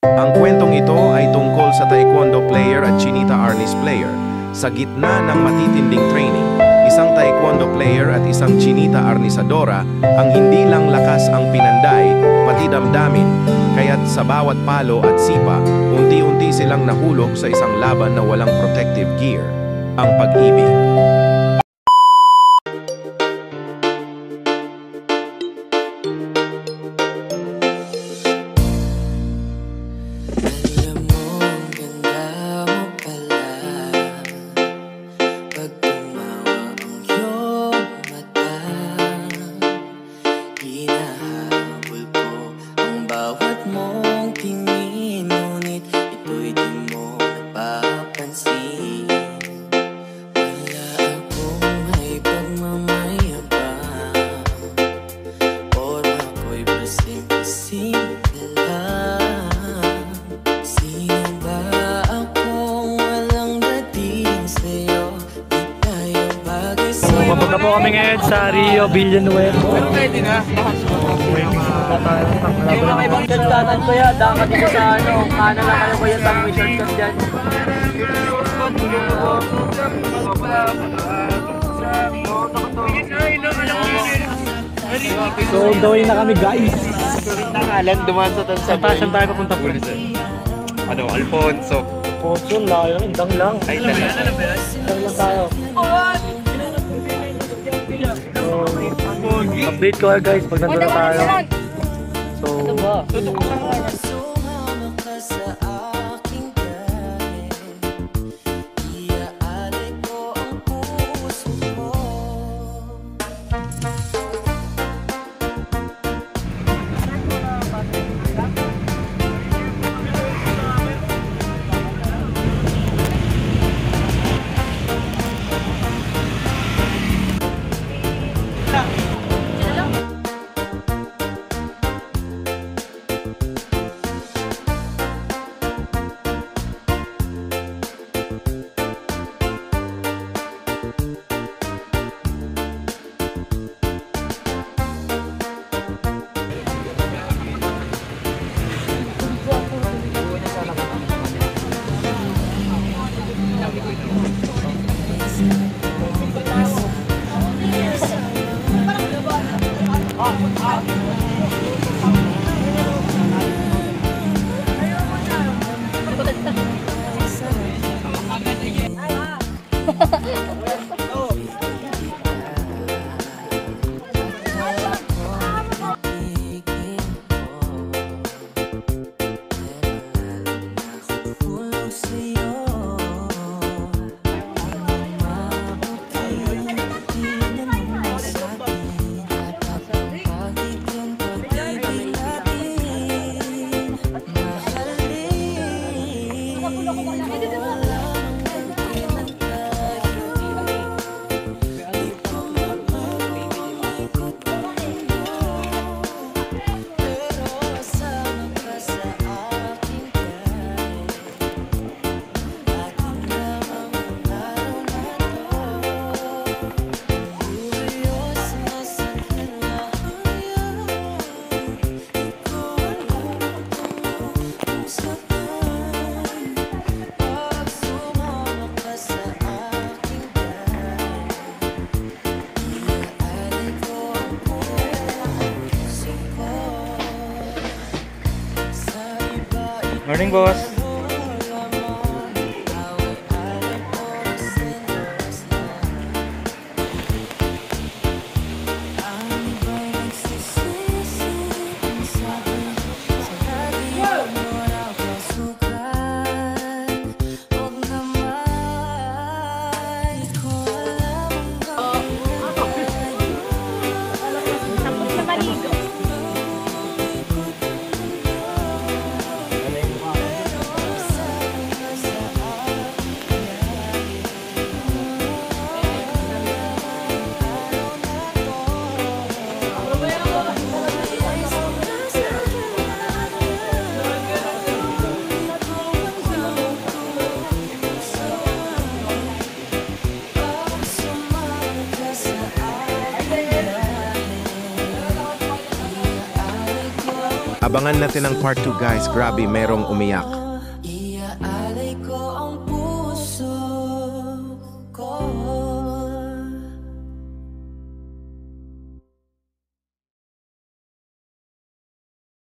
Ang kwentong ito ay tungkol sa taekwondo player at chinita arnis player. Sa gitna ng matitinding training, isang taekwondo player at isang chinita arnisadora ang hindi lang lakas ang pinanday, pati damdamin. Kaya't sa bawat palo at sipa, unti-unti silang nahulog sa isang laban na walang protective gear. Ang pag-ibig. Papunta po kami ngayon sa Rio Villanueva. Pero pwede na. Yung mga ibang shortcutan ko yan, dapat dito sa kanan lang kayo kuya sa may shortcut dyan. So, gawin na kami guys. Nangalan, dumaan sa Tansaboy. Saan tayo papunta po? Ano, Alfonso. Alfonso, layo, indang lang. Ay, talaga. Indang lang tayo. So, update ko guys pag nandun na tayo. So, Morning, boss. Abangan natin ang part 2 guys, grabe merong umiyak.